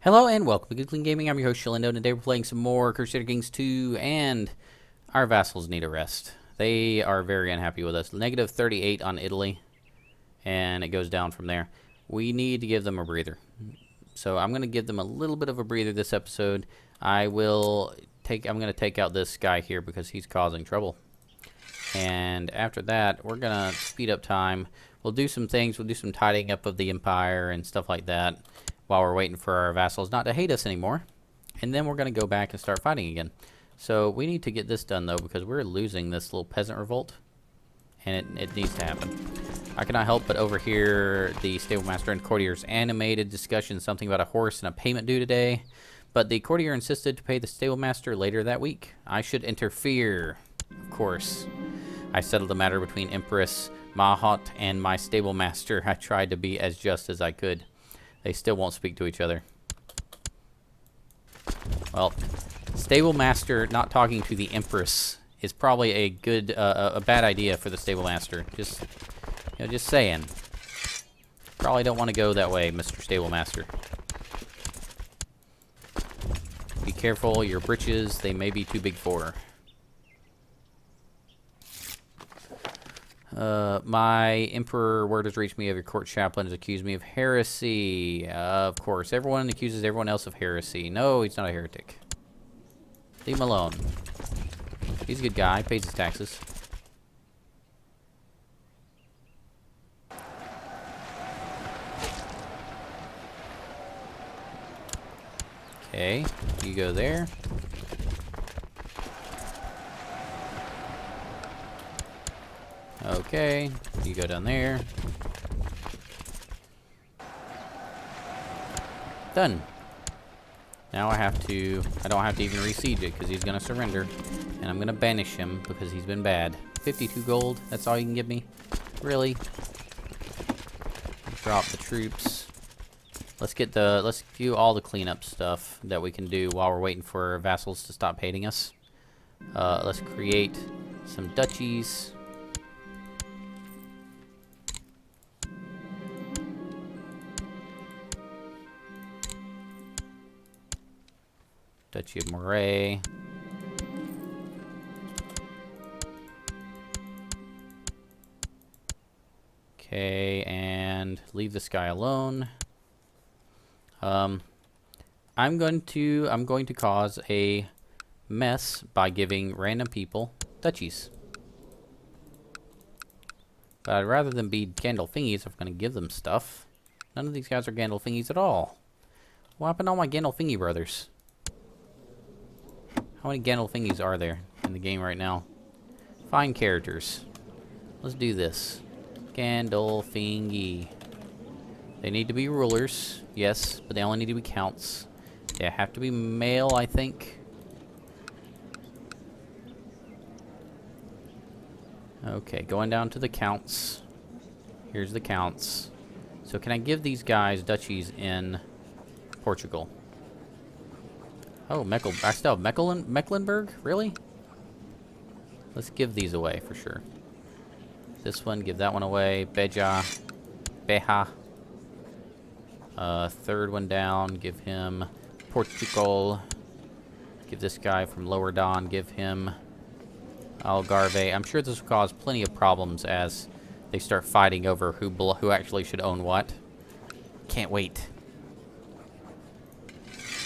Hello and welcome to Good Clean Gaming. I'm your host, Shilindo, and today we're playing some more Crusader Kings 2, and our vassals need a rest. They are very unhappy with us. Negative 38 on Italy, and it goes down from there. We need to give them a breather. So I'm going to give them a little bit of a breather this episode. I'm going to take out this guy here because he's causing trouble. And after that, we're going to speed up time. We'll do some things. We'll do some tidying up of the empire and stuff like that, while we're waiting for our vassals not to hate us anymore. And then we're going to go back and start fighting again. So we need to get this done, though, because we're losing this little peasant revolt. And it needs to happen. I cannot help but overhear the stablemaster and courtier's animated discussion, something about a horse and a payment due today. But the courtier insisted to pay the stablemaster later that week. I should interfere, of course. I settled the matter between Empress Mahat and my stablemaster. I tried to be as just as I could. They still won't speak to each other. Well, stablemaster not talking to the Empress is probably a bad idea for the stablemaster. Just saying. Probably don't want to go that way, Mr. Stablemaster. Be careful, your britches, they may be too big for. My emperor, word has reached me of your court chaplain has accused me of heresy. Of course, everyone accuses everyone else of heresy. No, he's not a heretic. Leave him alone. He's a good guy, pays his taxes. Okay, you go there. Okay, you go down there. Done. Now I don't have to even re-siege it because he's going to surrender. And I'm going to banish him because he's been bad. 52 gold, that's all you can give me? Really? Drop the troops. Let's do all the cleanup stuff that we can do while we're waiting for our vassals to stop hating us. Let's create some duchies. Duchy of Moray. Okay, and leave this guy alone. I'm going to cause a mess by giving random people duchies. But rather than be Gandulfingis, I'm going to give them stuff. None of these guys are Gandulfingis at all. What happened to all my Gandulfingi brothers? How many Gandulfingis are there in the game right now? Find characters. Let's do this. Gandulfingi. They need to be rulers, yes, but they only need to be counts. They have to be male, I think. Okay, going down to the counts. Here's the counts. So can I give these guys duchies in Portugal? Oh, I still have Mecklenburg? Really? Let's give these away for sure. This one, give that one away. Beja. Third one down, give him Portugal. Give this guy from Lower Don, give him Algarve. I'm sure this will cause plenty of problems as they start fighting over who actually should own what. Can't wait.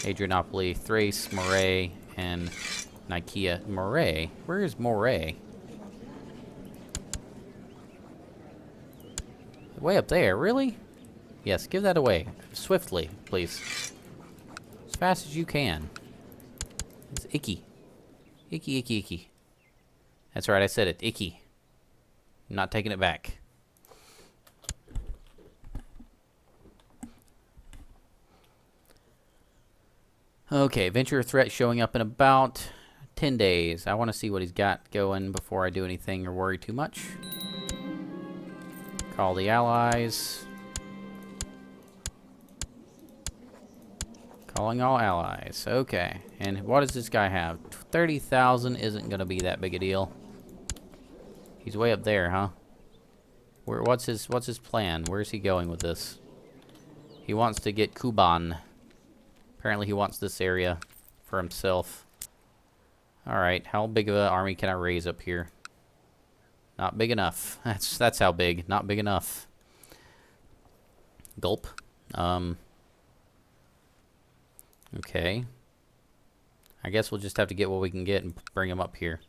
Adrianople, Thrace, Moray, and Nicaea. Moray? Where is Moray? Way up there, really? Yes, give that away. Swiftly, please. As fast as you can. It's icky. Icky, icky, icky. That's right, I said it. Icky. I'm not taking it back. Okay, venture threat showing up in about 10 days. I want to see what he's got going before I do anything or worry too much. Call the allies. Calling all allies. Okay. And what does this guy have? 30,000 isn't going to be that big a deal. He's way up there, huh? What's his plan? Where's he going with this? He wants to get Kuban. Apparently he wants this area for himself. Alright, how big of an army can I raise up here? Not big enough. That's how big. Not big enough. Gulp. Okay. I guess we'll just have to get what we can get and bring them up here.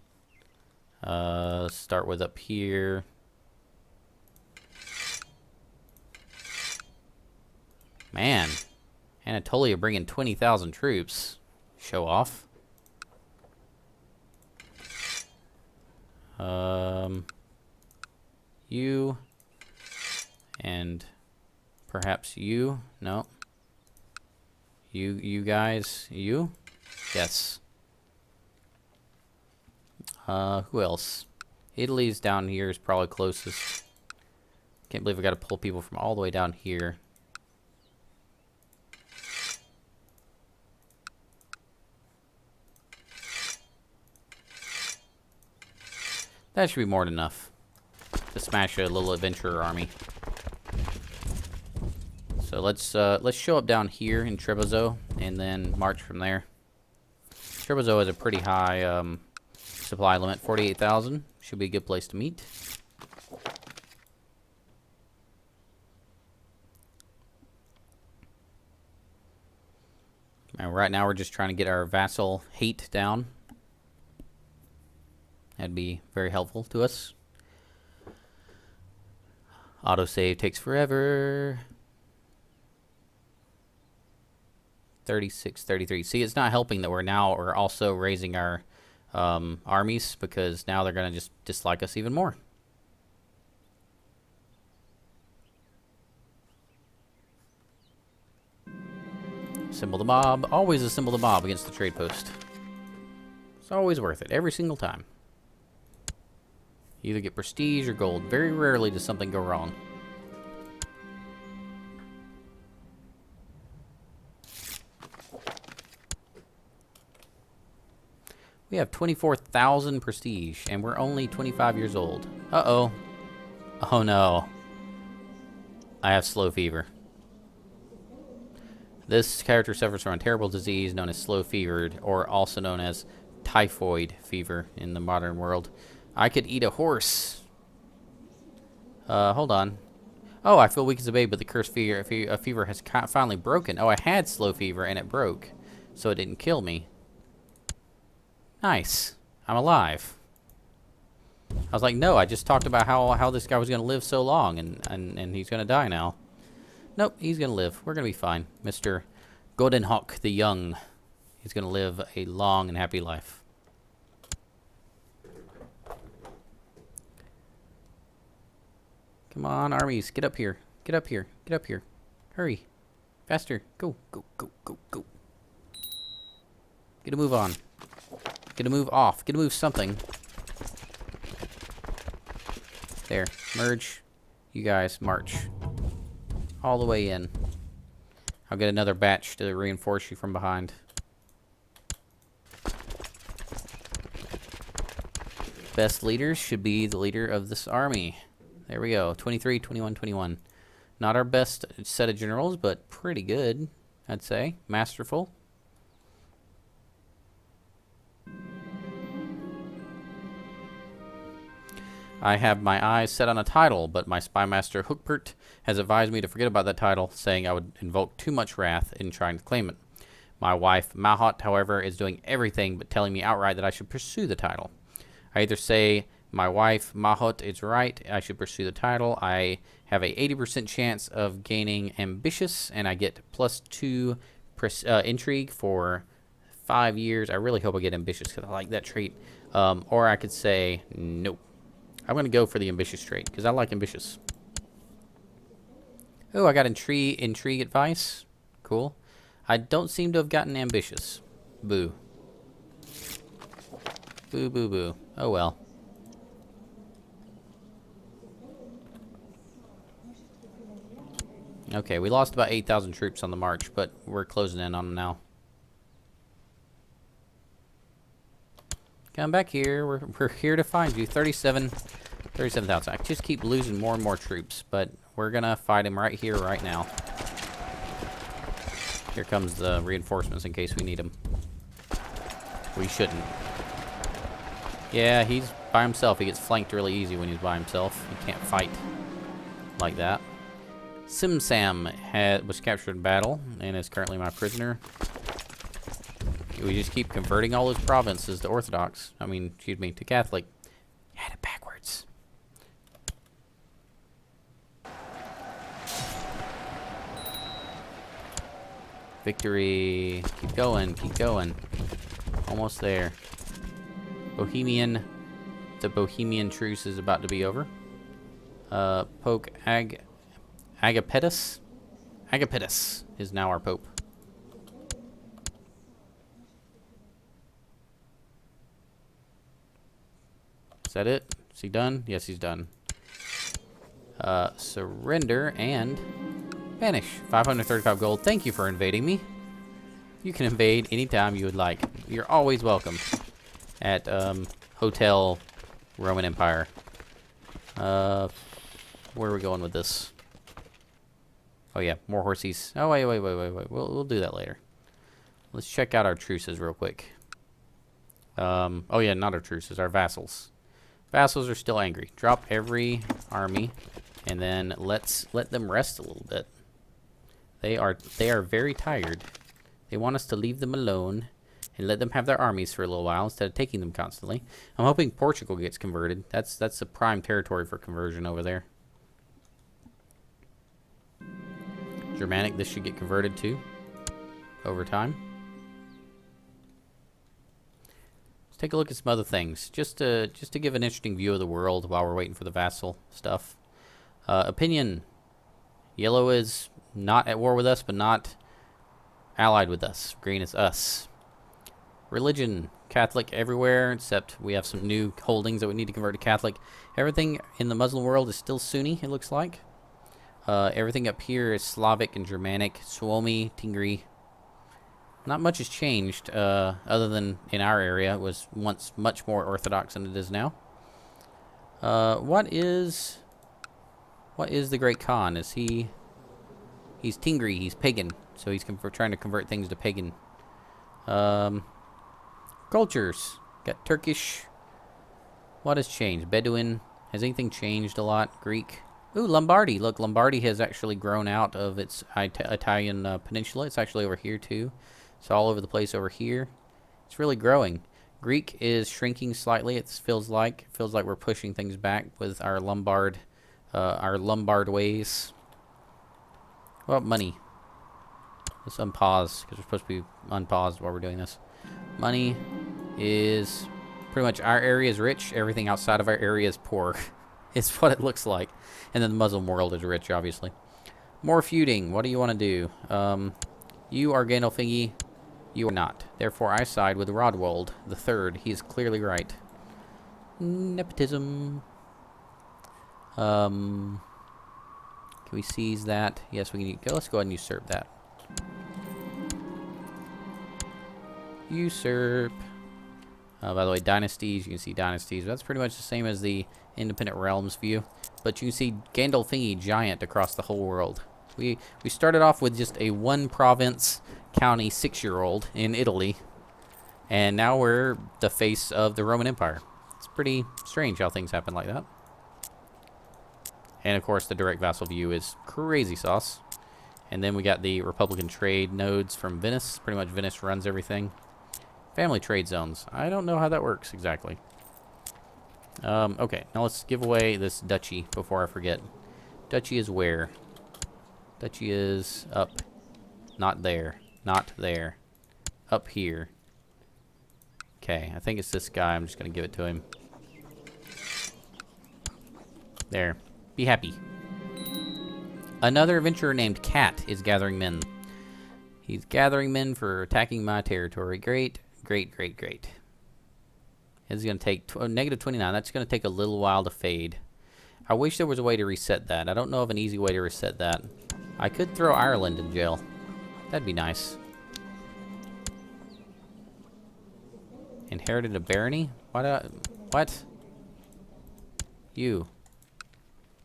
Start with up here. Man. Anatolia bringing 20,000 troops. Show off. You. And perhaps you. No. You guys. You? Yes. Who else? Italy's down here is probably closest. Can't believe I gotta pull people from all the way down here. That should be more than enough to smash a little adventurer army. So let's show up down here in Treviso and then march from there. Treviso has a pretty high supply limit, 48,000. Should be a good place to meet. And right now we're just trying to get our vassal hate down. That'd be very helpful to us. Autosave takes forever. 36, 33. See, it's not helping that we're also raising our armies, because now they're going to just dislike us even more. Assemble the mob. Always assemble the mob against the trade post. It's always worth it, every single time. You either get prestige or gold. Very rarely does something go wrong. We have 24,000 prestige, and we're only 25 years old. Uh-oh. Oh, no. I have slow fever. This character suffers from a terrible disease known as slow fever, or also known as typhoid fever in the modern world. I could eat a horse. Hold on. Oh, I feel weak as a babe, but the cursed fever has finally broken. Oh, I had slow fever, and it broke, so it didn't kill me. Nice. I'm alive. I was like, no, I just talked about how this guy was going to live so long, and he's going to die now. Nope, he's going to live. We're going to be fine. Mr. Goldenhawk the Young. He's going to live a long and happy life. Come on, armies. Get up here. Get up here. Get up here. Hurry. Faster. Go, go, go, go, go. Get a move on. Get a move off. Get a move something. There. Merge. You guys march. All the way in. I'll get another batch to reinforce you from behind. Best leaders should be the leader of this army. There we go. 23, 21, 21. Not our best set of generals, but pretty good, I'd say. Masterful. I have my eyes set on a title, but my spy master Hookpert has advised me to forget about that title, saying I would invoke too much wrath in trying to claim it. My wife Mahot, however, is doing everything but telling me outright that I should pursue the title. I either say my wife Mahot is right, I should pursue the title. I have a 80% chance of gaining ambitious, and I get +2 intrigue for 5 years. I really hope I get ambitious because I like that trait. Or I could say nope. I'm going to go for the ambitious trait because I like ambitious. Oh, I got intrigue advice. Cool. I don't seem to have gotten ambitious. Boo. Boo, boo, boo. Oh, well. Okay, we lost about 8,000 troops on the march, but we're closing in on them now. Come back here. We're here to find you. 37,000. I just keep losing more and more troops, but we're going to fight him right here, right now. Here comes the reinforcements in case we need them. We shouldn't. Yeah, he's by himself. He gets flanked really easy when he's by himself. He can't fight like that. Simsam was captured in battle and is currently my prisoner. We just keep converting all those provinces to Orthodox. I mean, excuse me, to Catholic. Had it backwards. Victory. Keep going, keep going. Almost there. Bohemian. The Bohemian truce is about to be over. Pope Agapetus. Agapetus is now our pope. Is that it? Is he done? Yes, he's done. Surrender and banish. 535 gold. Thank you for invading me. You can invade anytime you would like. You're always welcome at Hotel Roman Empire. Where are we going with this? Oh yeah, more horsies. Oh wait. We'll do that later. Let's check out our truces real quick. Oh yeah, not our truces, our vassals. Vassals are still angry. Drop every army, and then let them rest a little bit. They are very tired. They want us to leave them alone and let them have their armies for a little while instead of taking them constantly. I'm hoping Portugal gets converted. That's the prime territory for conversion over there. Germanic, this should get converted too over time. Take a look at some other things, just to give an interesting view of the world while we're waiting for the vassal stuff. Opinion: yellow is not at war with us, but not allied with us. Green is us. Religion: Catholic everywhere, except we have some new holdings that we need to convert to Catholic. Everything in the Muslim world is still Sunni, it looks like. Everything up here is Slavic and Germanic. Suomi, Tingri. Not much has changed, other than in our area. It was once much more Orthodox than it is now. What is the Great Khan? Is he's Tingri, he's pagan, so he's trying to convert things to pagan. Cultures. Got Turkish. What has changed? Bedouin. Has anything changed a lot? Greek. Ooh, Lombardy. Look, Lombardy has actually grown out of its Italian peninsula. It's actually over here too. It's all over the place over here. It's really growing. Greek is shrinking slightly. It feels like we're pushing things back with our Lombard ways. What about money? Let's unpause because we're supposed to be unpaused while we're doing this. Money is pretty much our area is rich. Everything outside of our area is poor. It's what it looks like. And then the Muslim world is rich, obviously. More feuding. What do you want to do? You are Gandulfingi. You are not. Therefore, I side with Rodwold the Third. He is clearly right. Nepotism. Can we seize that? Yes, we can. Go. Let's go ahead and usurp that. Usurp. By the way, dynasties. You can see dynasties. That's pretty much the same as the independent realms view. But you can see Gandulfingi giant across the whole world. We started off with just a one province county 6-year-old in Italy, and now we're the face of the Roman Empire. It's pretty strange how things happen like that. And of course the direct vassal view is crazy sauce. And then we got the Republican trade nodes from Venice. Pretty much Venice runs everything. Family trade zones. I don't know how that works exactly. Okay, now let's give away this duchy before I forget. Duchy is where? Duchy is up. Not there. Not there. Up here. Okay, I think it's this guy. I'm just going to give it to him. There. Be happy. Another adventurer named Cat is gathering men. He's gathering men for attacking my territory. Great, great, great, great. It's going to take negative 29. That's going to take a little while to fade. I wish there was a way to reset that. I don't know of an easy way to reset that. I could throw Ireland in jail. That'd be nice. Inherited a barony? What? You.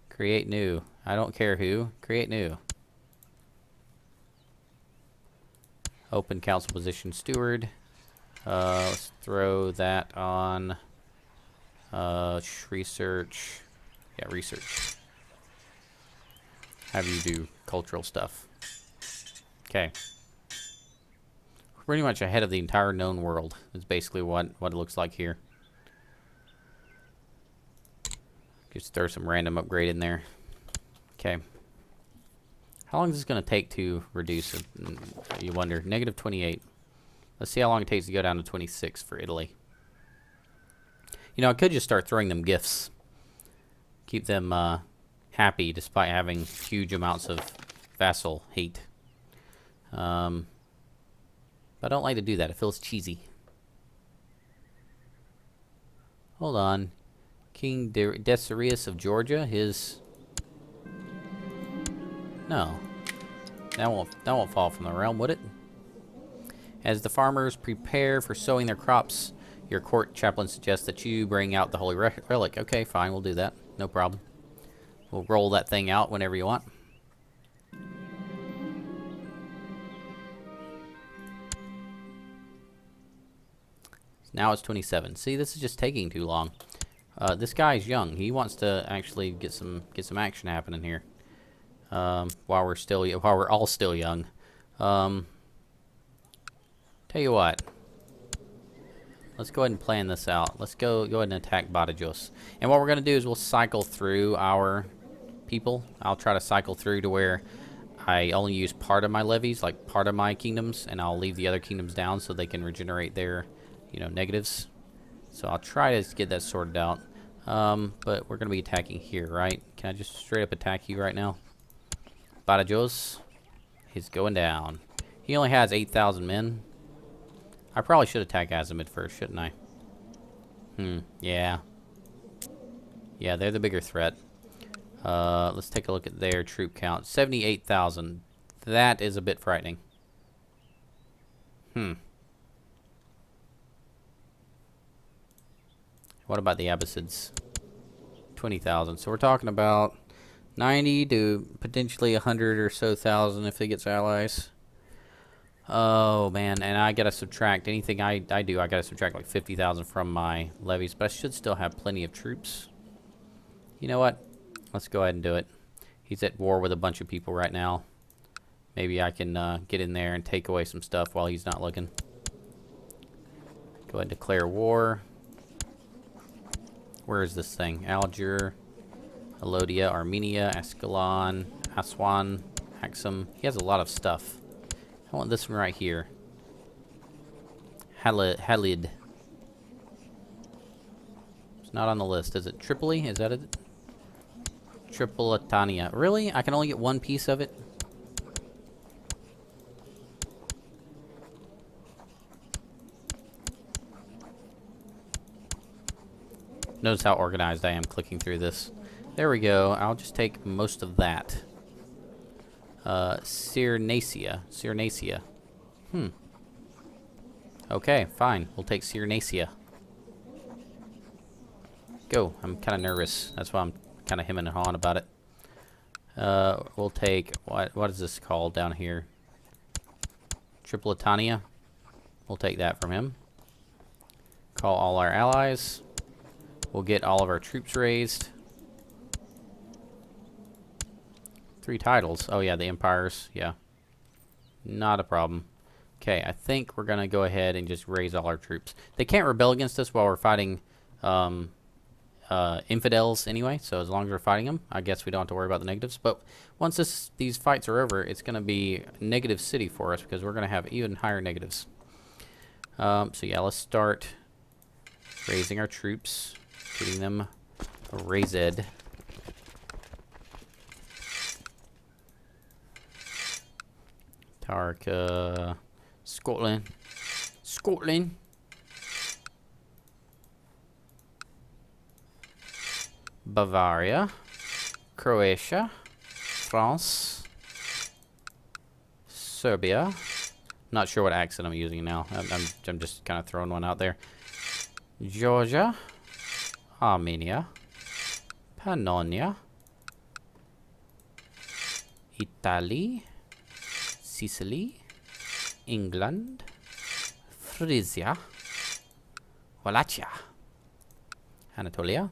Create new. I don't care who. Create new. Open council position steward. Let's throw that on research. Yeah, research. Have you do cultural stuff. Okay. Pretty much ahead of the entire known world is basically what it looks like here. Just throw some random upgrade in there. Okay. How long is this going to take to reduce it? You wonder. Negative 28. Let's see how long it takes to go down to 26 for Italy. You know, I could just start throwing them gifts. Keep them happy despite having huge amounts of vassal hate. But I don't like to do that. It feels cheesy. Hold on. King Desiderius of Georgia, his... No. That won't fall from the realm, would it? As the farmers prepare for sowing their crops, your court chaplain suggests that you bring out the holy relic. Okay, fine, we'll do that. No problem. We'll roll that thing out whenever you want. Now it's 27. See, this is just taking too long. This guy's young. He wants to actually get some action happening here. While we're all still young. Tell you what. Let's go ahead and plan this out. Let's go ahead and attack Badajoz. And what we're going to do is we'll cycle through our people. I'll try to cycle through to where I only use part of my levies, like part of my kingdoms, and I'll leave the other kingdoms down so they can regenerate their, you know, negatives. So I'll try to get that sorted out. But we're going to be attacking here, right? Can I just straight up attack you right now? Badajoz, he's going down. He only has 8,000 men. I probably should attack Azimuth first, shouldn't I? Yeah. Yeah, they're the bigger threat. Let's take a look at their troop count. 78,000. That is a bit frightening. What about the Abbasids? 20,000. So we're talking about 90 to potentially 100 or so thousand if they get allies. Oh man, and I gotta subtract anything I do. I gotta subtract like 50,000 from my levies, but I should still have plenty of troops. You know what? Let's go ahead and do it. He's at war with a bunch of people right now. Maybe I can get in there and take away some stuff while he's not looking. Go ahead and declare war. Where is this thing? Algier, Alodia, Armenia, Ascalon, Aswan, Axum. He has a lot of stuff. I want this one right here. Halid. It's not on the list. Is it Tripoli? Is that it? Tripolitania. Really? I can only get one piece of it? Notice how organized I am clicking through this. There we go. I'll just take most of that. Cyrenaica. Okay, fine. We'll take Cyrenaica. Go. I'm kind of nervous. That's why I'm kind of hemming and hawing about it. We'll take... What is this called down here? Tripolitania. We'll take that from him. Call all our allies. We'll get all of our troops raised. 3 titles. Oh, yeah, the empires. Yeah. Not a problem. Okay, I think we're going to go ahead and just raise all our troops. They can't rebel against us while we're fighting infidels anyway, so as long as we're fighting them, I guess we don't have to worry about the negatives. But once these fights are over, it's going to be a negative city for us because we're going to have even higher negatives. So, yeah, let's start raising our troops, getting them raised. Tarka, Scotland, Bavaria, Croatia, France, Serbia. Not sure what accent I'm using now. I'm just kind of throwing one out there. Georgia, Armenia, Pannonia, Italy, Sicily, England, Frisia, Wallachia, Anatolia,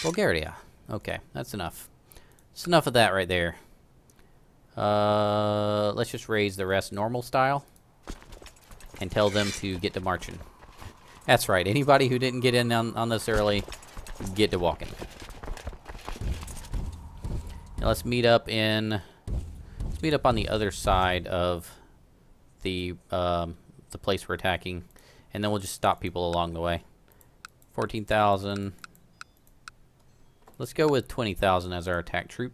Bulgaria. Okay, that's enough. That's enough of that right there. Let's just raise the rest normal style and tell them to get to marching. That's right. Anybody who didn't get in on this early, get to walking. Now let's meet up on the other side of the place we're attacking, and then we'll just stop people along the way. 14,000. Let's go with 20,000 as our attack troop,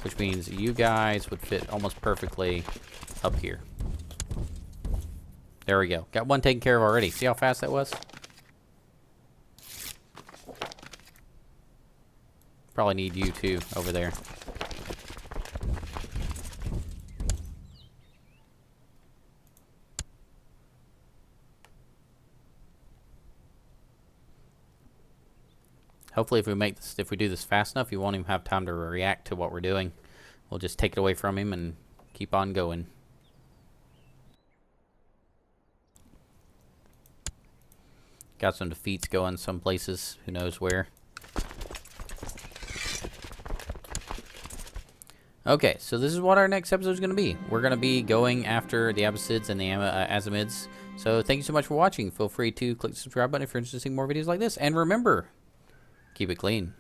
which means you guys would fit almost perfectly up here. There we go. Got one taken care of already. See how fast that was? Probably need you too over there. Hopefully if we do this fast enough, he won't even have time to react to what we're doing. We'll just take it away from him and keep on going. Got some defeats going some places, who knows where. Okay, so this is what our next episode is going to be. We're going to be going after the Abbasids and the Azamids. So thank you so much for watching. Feel free to click the subscribe button if you're interested in seeing more videos like this. And remember, keep it clean.